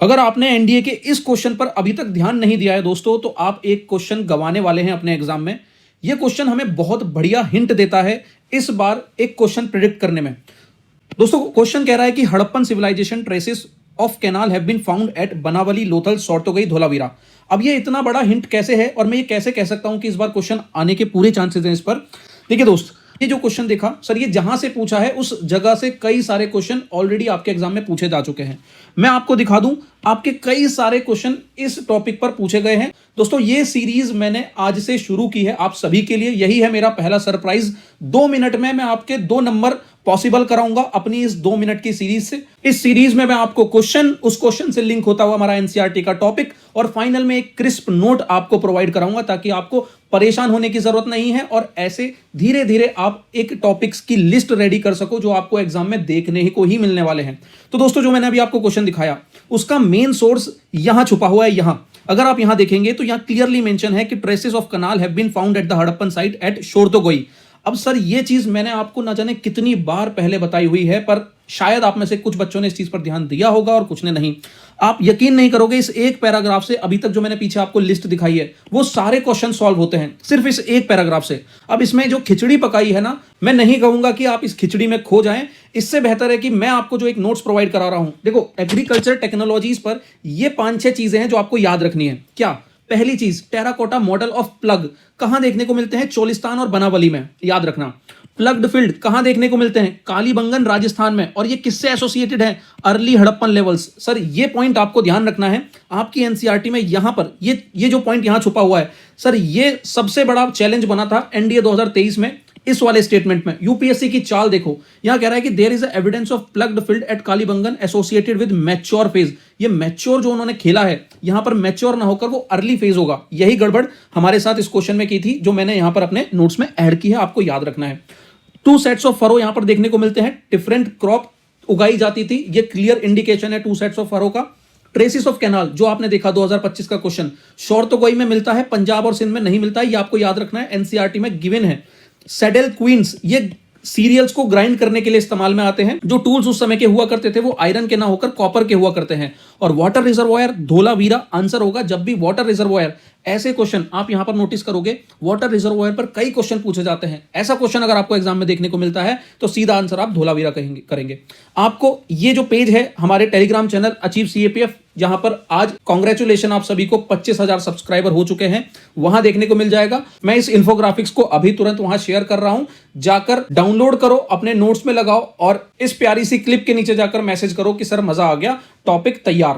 अगर आपने एनडीए के इस क्वेश्चन पर अभी तक ध्यान नहीं दिया है दोस्तों, तो आप एक क्वेश्चन गंवाने वाले हैं अपने एग्जाम में। यह क्वेश्चन हमें बहुत बढ़िया हिंट देता है इस बार एक क्वेश्चन प्रिडिक्ट करने में। दोस्तों क्वेश्चन कह रहा है कि Harappan civilisation traces of canal have been found at Banawali, Lothal, Shortugai, Dholavira. अब ये इतना बड़ा हिंट कैसे है और मैं ये कैसे कह सकता हूं कि इस बार क्वेश्चन आने के पूरे चांसेस हैं इस पर। देखिए दोस्त, ये जो क्वेश्चन देखा सर, ये जहां से पूछा है उस जगह से कई सारे क्वेश्चन ऑलरेडी आपके एग्जाम में पूछे जा चुके हैं। मैं आपको दिखा दूं, आपके कई सारे क्वेश्चन इस टॉपिक पर पूछे गए हैं। दोस्तों ये सीरीज मैंने आज से शुरू की है आप सभी के लिए, यही है मेरा पहला सरप्राइज। 2 मिनट में मैं आपके 2 नंबर पॉसिबल कराऊंगा अपनी इस 2 मिनट की सीरीज से। इस सीरीज में मैं आपको क्वेश्चन, उस क्वेश्चन से लिंक होता हुआ हमारा एनसीईआरटी का टॉपिक और फाइनल में एक क्रिस्प नोट आपको प्रोवाइड कराऊंगा, ताकि आपको परेशान होने की जरूरत नहीं है और ऐसे धीरे धीरे आप एक टॉपिक्स की लिस्ट रेडी कर सको जो आपको एग्जाम में देखने ही को ही मिलने वाले हैं। तो दोस्तों जो मैंने अभी आपको क्वेश्चन दिखाया उसका मेन सोर्स यहां छुपा हुआ है। यहां अगर आप यहां देखेंगे तो यहां क्लियरली मेंशन है कि traces of canal have been found at the Harappan site at Shortugai. अब सर ये चीज मैंने आपको ना जाने कितनी बार पहले बताई हुई है, पर शायद आप में से कुछ बच्चों ने इस चीज पर ध्यान दिया होगा और कुछ ने नहीं। आप यकीन नहीं करोगे, इस एक पैराग्राफ से अभी तक जो मैंने पीछे आपको लिस्ट दिखाई है वो सारे क्वेश्चन सॉल्व होते हैं सिर्फ इस एक पैराग्राफ से। अब इसमें जो खिचड़ी पकाई है ना, मैं नहीं कहूंगा कि आप इस खिचड़ी में खो जाएं। इससे बेहतर है कि मैं आपको जो एक नोट्स प्रोवाइड करा रहा हूं। देखो, एग्रीकल्चर टेक्नोलॉजीज पर ये 5-6 चीजें हैं जो आपको याद रखनी है। क्या? पहली चीज, टेराकोटा मॉडल ऑफ प्लग कहां देखने को मिलते हैं? चोलिस्तान और बनावली में, याद रखना। प्लग्ड फील्ड कहां देखने को मिलते हैं? कालीबंगन राजस्थान में, और ये किससे एसोसिएटेड है? Early Harappan levels. सर ये पॉइंट आपको ध्यान रखना है आपकी एनसीईआरटी में। यहां पर ये जो पॉइंट यहां छुपा हुआ है सर, ये सबसे बड़ा चैलेंज बना था एनडीए 2023 में। इस वाले स्टेटमेंट में यूपीएससी की चाल देखो, यहां कह रहा है कि there is evidence of ploughed field at Kalibangan associated with mature phase. ये मैच्योर जो उन्होंने खेला है, यहां पर मैच्योर ना होकर वो अर्ली फेज होगा। यही गड़बड़ हमारे साथ इस क्वेश्चन में की थी, जो मैंने यहां पर अपने नोट्स में ऐड की है, आपको याद रखना है। 2 सेट्स ऑफ फरो यहां पर देखने को मिलते हैं, डिफरेंट क्रॉप उगाई जाती थी, ये क्लियर इंडिकेशन है 2 सेट्स ऑफ फरो का। ट्रेसिस ऑफ कैनाल जो आपने देखा 2025 का क्वेश्चन, शोरतोगोई में मिलता है, पंजाब और सिंध में नहीं मिलता है, ये आपको याद रखना है, एनसीईआरटी में गिवन है। सेडल क्वींस, ये सीरियल्स को ग्राइंड करने के लिए इस्तेमाल में आते हैं। जो टूल्स उस समय के हुआ करते थे वो आयरन के ना होकर कॉपर के हुआ करते हैं। और वाटर रिजर्वायर धोलावीरा आंसर होगा। जब भी वाटर रिजर्वायर, ऐसे क्वेश्चन आप यहां पर नोटिस करोगे, वाटर रिजर्वायर पर कई क्वेश्चन पूछे जाते हैं। ऐसा क्वेश्चन अगर आपको एग्जाम में देखने को मिलता है तो सीधा आंसर आप धोलावीरा करेंगे। आपको ये जो पेज है हमारे टेलीग्राम चैनल अचीव सीएपीएफ, जहां पर आज कांग्रेचुलेशन आप सभी को 25,000 सब्सक्राइबर हो चुके हैं, वहां देखने को मिल जाएगा। मैं इस इन्फोग्राफिक्स को अभी तुरंत वहां शेयर कर रहा हूं, जाकर डाउनलोड करो, अपने नोट्स में लगाओ और इस प्यारी सी क्लिप के नीचे जाकर मैसेज करो कि सर मजा आ गया, टॉपिक तैयार।